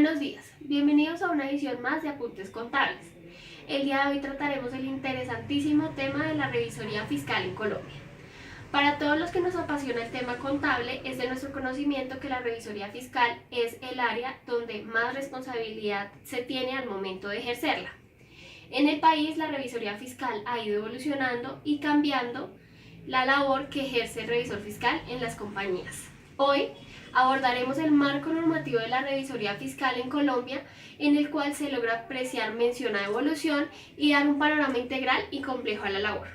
Buenos días, bienvenidos a una edición más de Apuntes Contables. El día de hoy trataremos el interesantísimo tema de la revisoría fiscal en Colombia. Para todos los que nos apasiona el tema contable, es de nuestro conocimiento que la revisoría fiscal es el área donde más responsabilidad se tiene al momento de ejercerla. En el país, la revisoría fiscal ha ido evolucionando y cambiando la labor que ejerce el revisor fiscal en las compañías. Hoy abordaremos el marco normativo de la revisoría fiscal en Colombia, en el cual se logra apreciar mencionada evolución y dar un panorama integral y complejo a la labor.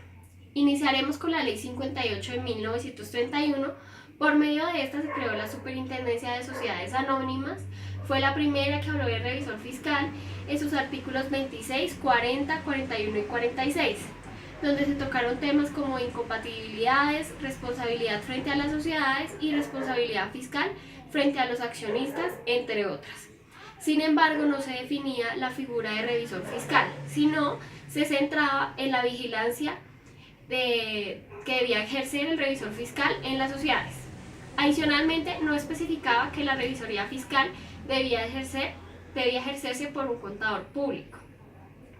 Iniciaremos con la Ley 58 de 1931. Por medio de esta se creó la Superintendencia de Sociedades Anónimas. Fue la primera que habló del revisor fiscal en sus artículos 26, 40, 41 y 46, donde se tocaron temas como incompatibilidades, responsabilidad frente a las sociedades y responsabilidad fiscal frente a los accionistas, entre otras. Sin embargo, no se definía la figura de revisor fiscal, sino se centraba en la vigilancia que debía ejercer el revisor fiscal en las sociedades. Adicionalmente, no especificaba que la revisoría fiscal debía ejercerse por un contador público.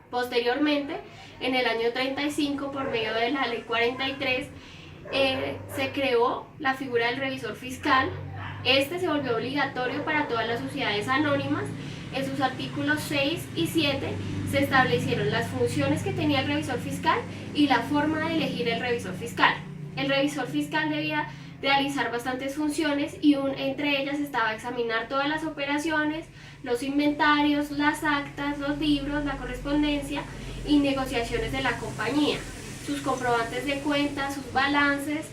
Posteriormente, en el año 35, por medio de la Ley 43, se creó la figura del revisor fiscal. Este se volvió obligatorio para todas las sociedades anónimas. En sus artículos 6 y 7 se establecieron las funciones que tenía el revisor fiscal y la forma de elegir el revisor fiscal. El revisor fiscal debía realizar bastantes funciones y entre ellas estaba examinar todas las operaciones, los inventarios, las actas, los libros, la correspondencia y negociaciones de la compañía, sus comprobantes de cuentas, sus balances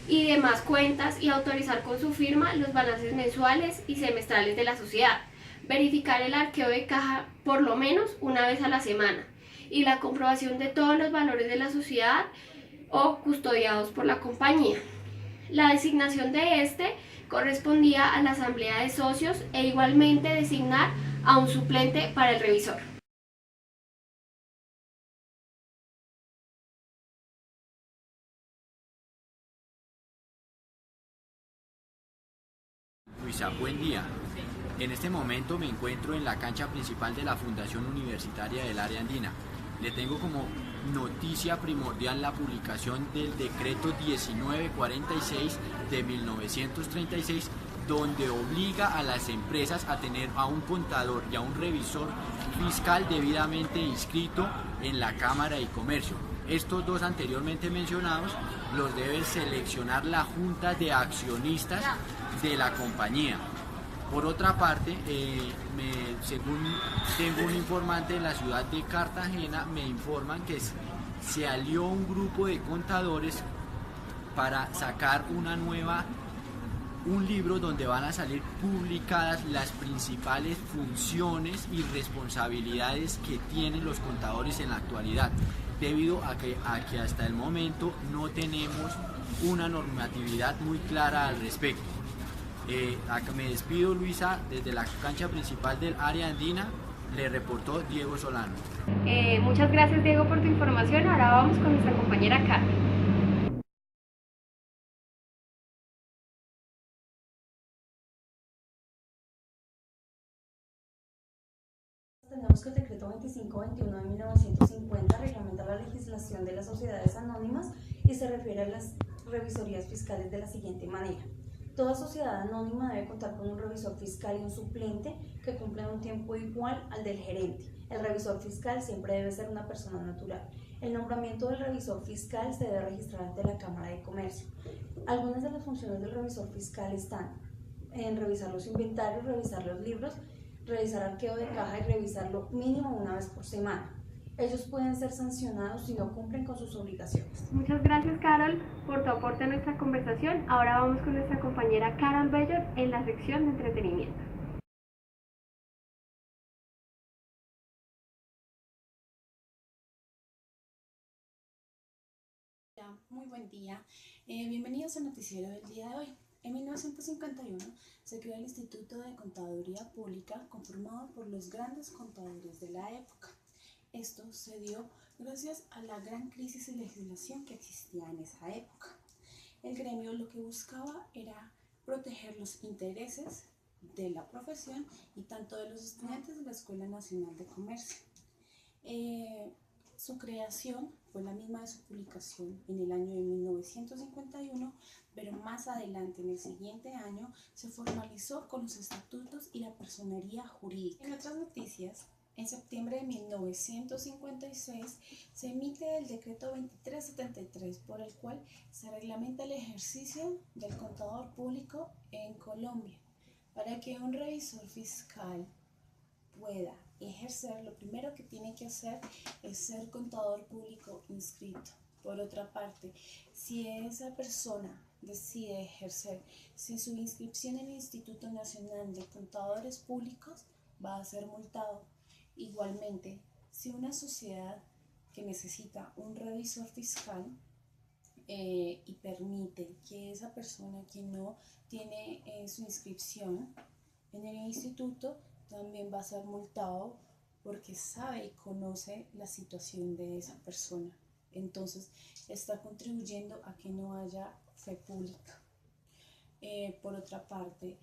y demás cuentas, y autorizar con su firma los balances mensuales y semestrales de la sociedad, verificar el arqueo de caja por lo menos una vez a la semana y la comprobación de todos los valores de la sociedad o custodiados por la compañía. La designación de este correspondía a la asamblea de socios e igualmente designar a un suplente para el revisor. Luisa, buen día. En este momento me encuentro en la cancha principal de la Fundación Universitaria del Área Andina. Le tengo como noticia primordial la publicación del decreto 1946 de 1936, donde obliga a las empresas a tener a un contador y a un revisor fiscal debidamente inscrito en la Cámara de Comercio. Estos dos anteriormente mencionados los debe seleccionar la Junta de Accionistas de la compañía. Por otra parte, según tengo un informante de la ciudad de Cartagena, me informan que se alió un grupo de contadores para sacar un libro donde van a salir publicadas las principales funciones y responsabilidades que tienen los contadores en la actualidad, debido a que hasta el momento no tenemos una normatividad muy clara al respecto. Acá me despido, Luisa, desde la cancha principal del Área Andina. Le reportó Diego Solano. Muchas gracias, Diego, por tu información. Ahora vamos con nuestra compañera Carmen. Tenemos que el decreto 2521 de 1950 reglamenta la legislación de las sociedades anónimas y se refiere a las revisorías fiscales de la siguiente manera. Toda sociedad anónima debe contar con un revisor fiscal y un suplente que cumplan un tiempo igual al del gerente. El revisor fiscal siempre debe ser una persona natural. El nombramiento del revisor fiscal se debe registrar ante la Cámara de Comercio. Algunas de las funciones del revisor fiscal están en revisar los inventarios, revisar los libros, revisar arqueo de caja y revisarlo mínimo una vez por semana. Ellos pueden ser sancionados si no cumplen con sus obligaciones. Muchas gracias, Carol, por tu aporte a nuestra conversación. Ahora vamos con nuestra compañera Carol Bellot en la sección de entretenimiento. Muy buen día. Bienvenidos al noticiero del día de hoy. En 1951 se creó el Instituto de Contaduría Pública, conformado por los grandes contadores de la época. Esto se dio gracias a la gran crisis de legislación que existía en esa época. El gremio lo que buscaba era proteger los intereses de la profesión y tanto de los estudiantes de la Escuela Nacional de Comercio. Su creación fue la misma de su publicación en el año de 1951, pero más adelante, en el siguiente año, se formalizó con los estatutos y la personería jurídica. En otras noticias, en septiembre de 1956 se emite el decreto 2373 por el cual se reglamenta el ejercicio del contador público en Colombia. Para que un revisor fiscal pueda ejercer, lo primero que tiene que hacer es ser contador público inscrito. Por otra parte, si esa persona decide ejercer sin su inscripción en el Instituto Nacional de Contadores Públicos, va a ser multado. Igualmente, si una sociedad que necesita un revisor fiscal y permite que esa persona que no tiene su inscripción en el instituto también va a ser multado porque sabe y conoce la situación de esa persona. Entonces está contribuyendo a que no haya fe pública. Por otra parte,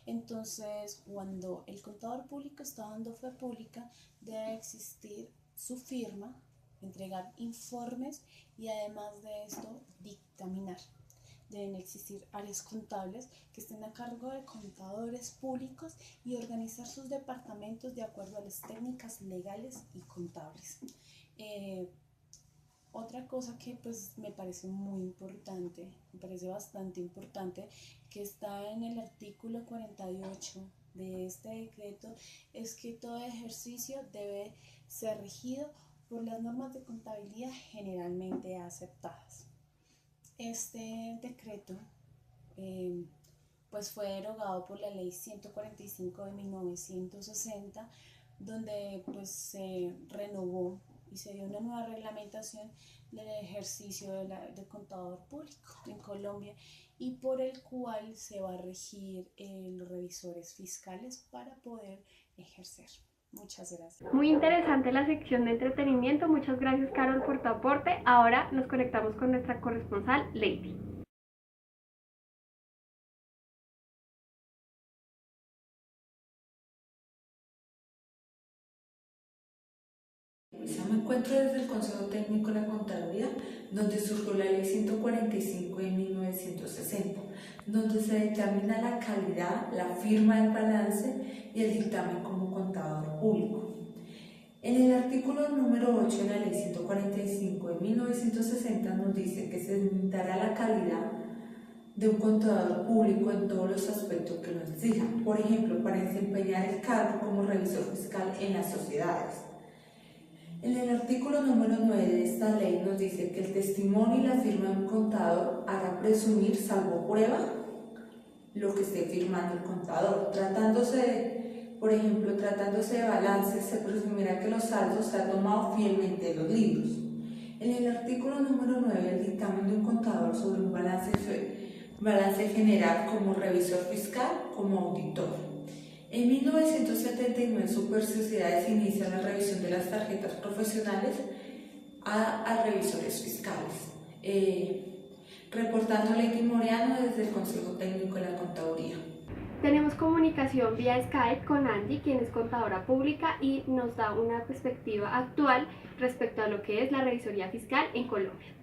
entonces cuando el contador público está dando fe pública, debe existir su firma, entregar informes y además de esto dictaminar. Deben existir áreas contables que estén a cargo de contadores públicos y organizar sus departamentos de acuerdo a las técnicas legales y contables. Otra cosa que pues me parece muy importante, me parece bastante importante, que está en el artículo 48 de este decreto, es que todo ejercicio debe ser regido por las normas de contabilidad generalmente aceptadas. Este decreto pues fue derogado por la ley 145 de 1960, donde pues se renovó y se dio una nueva reglamentación del ejercicio de contador público en Colombia y por el cual se va a regir los revisores fiscales para poder ejercer. Muchas gracias. Muy interesante la sección de entretenimiento. Muchas gracias, Carol, por tu aporte. Ahora nos conectamos con nuestra corresponsal, Lady. Me encuentro desde el Consejo Técnico de la Contaduría, donde surgió la Ley 145 de 1960, donde se determina la calidad, la firma del balance y el dictamen como contador público. En el artículo número 8 de la Ley 145 de 1960 nos dice que se limitará la calidad de un contador público en todos los aspectos que nos exijan, por ejemplo, para desempeñar el cargo como revisor fiscal en las sociedades. En el artículo número 9 de esta ley nos dice que el testimonio y la firma de un contador hará presumir, salvo prueba, lo que esté firmando el contador. Por ejemplo, tratándose de balances, se presumirá que los saldos se han tomado fielmente de los libros. En el artículo número 9, el dictamen de un contador sobre un balance general como revisor fiscal, como auditor. En 1979, Super Sociedades inicia la revisión de las tarjetas profesionales a revisores fiscales. Reportando Lady Moreano desde el Consejo Técnico de la Contaduría. Tenemos comunicación vía Skype con Angie, quien es contadora pública y nos da una perspectiva actual respecto a lo que es la revisoría fiscal en Colombia.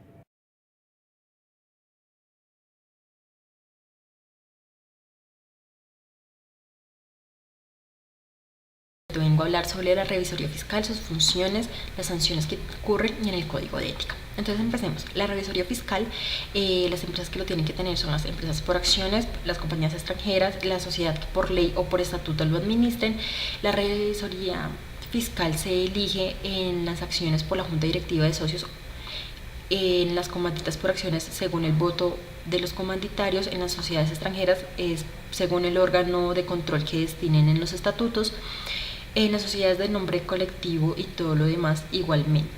Vengo a hablar sobre la revisoría fiscal, sus funciones, las sanciones que ocurren y en el código de ética. Entonces empecemos. La revisoría fiscal, las empresas que lo tienen que tener son las empresas por acciones, las compañías extranjeras, la sociedad que por ley o por estatuto lo administren. La revisoría fiscal se elige en las acciones por la junta directiva de socios, en las comanditas por acciones según el voto de los comanditarios, en las sociedades extranjeras es según el órgano de control que destinen en los estatutos, en las sociedades de nombre colectivo y todo lo demás igualmente.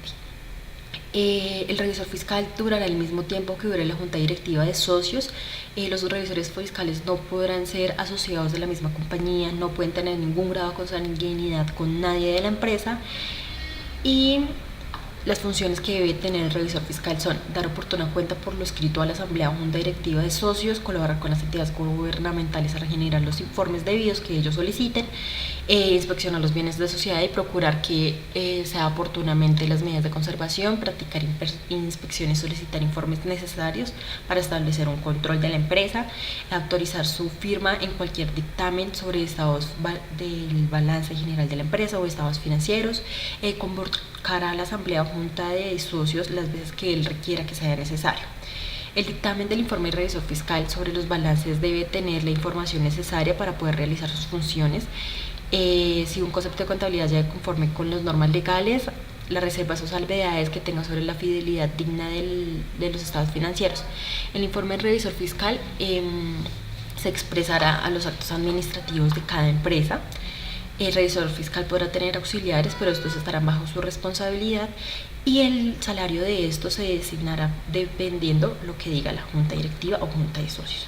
El revisor fiscal durará el mismo tiempo que dure la junta directiva de socios. Los revisores fiscales no podrán ser asociados de la misma compañía, no pueden tener ningún grado de consanguinidad con nadie de la empresa y Las funciones que debe tener el revisor fiscal son dar oportuna cuenta por lo escrito a la Asamblea o Junta Directiva de Socios, colaborar con las entidades gubernamentales a generar los informes debidos que ellos soliciten, inspeccionar los bienes de sociedad y procurar que sea oportunamente las medidas de conservación, practicar inspecciones, solicitar informes necesarios para establecer un control de la empresa, autorizar su firma en cualquier dictamen sobre estados del balance general de la empresa o estados financieros, convocar a la Asamblea o Junta de Socios las veces que él requiera que sea necesario. El dictamen del informe revisor fiscal sobre los balances debe tener la información necesaria para poder realizar sus funciones. Si un concepto de contabilidad ya conforme con las normas legales, las reservas o salvedades que tenga sobre la fidelidad digna de los estados financieros. El informe del revisor fiscal se expresará a los actos administrativos de cada empresa. El revisor fiscal podrá tener auxiliares, pero estos estarán bajo su responsabilidad y el salario de estos se designará dependiendo lo que diga la junta directiva o junta de socios.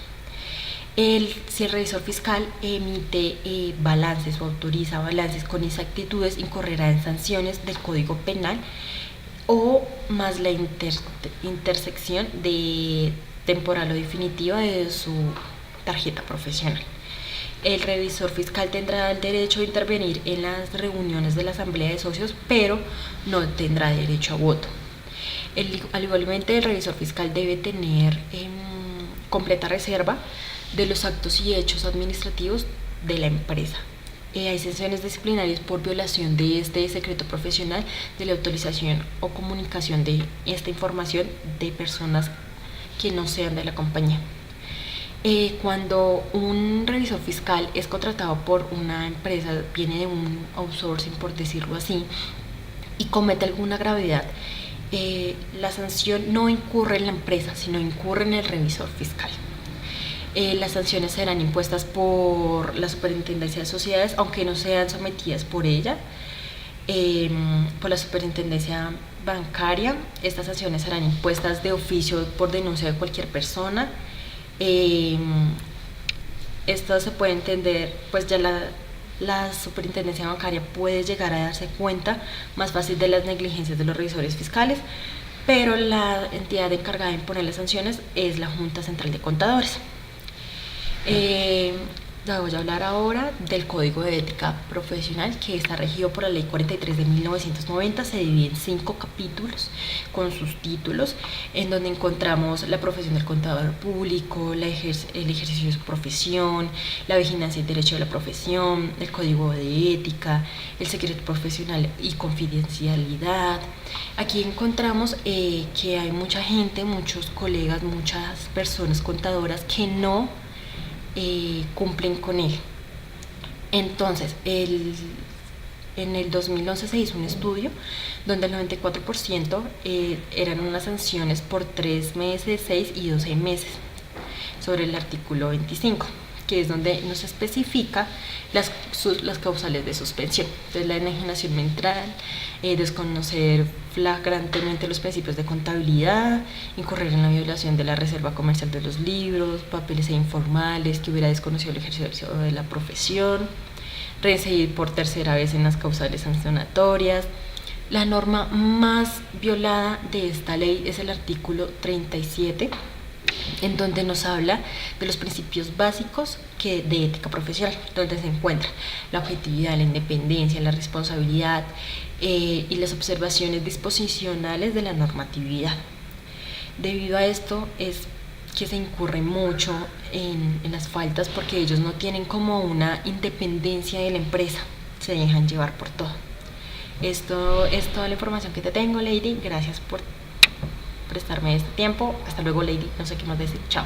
Si el revisor fiscal emite balances o autoriza balances con inexactitudes, incorrerá en sanciones del Código Penal o más la intersección de temporal o definitiva de su tarjeta profesional. El revisor fiscal tendrá el derecho de intervenir en las reuniones de la Asamblea de Socios, pero no tendrá derecho a voto. Igualmente, el revisor fiscal debe tener completa reserva de los actos y hechos administrativos de la empresa. Hay sanciones disciplinarias por violación de este secreto profesional, de la autorización o comunicación de esta información de personas que no sean de la compañía. Cuando un revisor fiscal es contratado por una empresa, viene de un outsourcing por decirlo así, y comete alguna gravedad, la sanción no incurre en la empresa, sino incurre en el revisor fiscal. Las sanciones serán impuestas por la Superintendencia de Sociedades, aunque no sean sometidas por ella, por la Superintendencia Bancaria. Estas sanciones serán impuestas de oficio por denuncia de cualquier persona. Esto se puede entender, pues ya la Superintendencia Bancaria puede llegar a darse cuenta más fácil de las negligencias de los revisores fiscales, pero la entidad encargada de imponer las sanciones es la Junta Central de Contadores. Voy a hablar ahora del Código de Ética Profesional, que está regido por la Ley 43 de 1990. Se divide en 5 capítulos con sus títulos, en donde encontramos la profesión del contador público, el ejercicio de su profesión, la vigilancia y derecho de la profesión, el Código de Ética, el secreto profesional y confidencialidad. Aquí encontramos que hay mucha gente, muchos colegas, muchas personas contadoras que no cumplen con él. Entonces, en el 2011 se hizo un estudio donde el 94% eran unas sanciones por 3 meses, 6 y 12 meses sobre el artículo 25, que es donde nos especifica las causales de suspensión. Entonces, la enajenación mental, desconocer flagrantemente los principios de contabilidad, incurrir en la violación de la reserva comercial de los libros, papeles informales, que hubiera desconocido el ejercicio de la profesión, reincidir por tercera vez en las causales sancionatorias. La norma más violada de esta ley es el artículo 37, en donde nos habla de los principios básicos de ética profesional, donde se encuentra la objetividad, la independencia, la responsabilidad y las observaciones disposicionales de la normatividad. Debido a esto es que se incurre mucho en las faltas, porque ellos no tienen como una independencia de la empresa, se dejan llevar por todo. Esto es toda la información que te tengo, Lady. Gracias por prestarme este tiempo. Hasta luego, Lady. No sé qué más decir. Chao.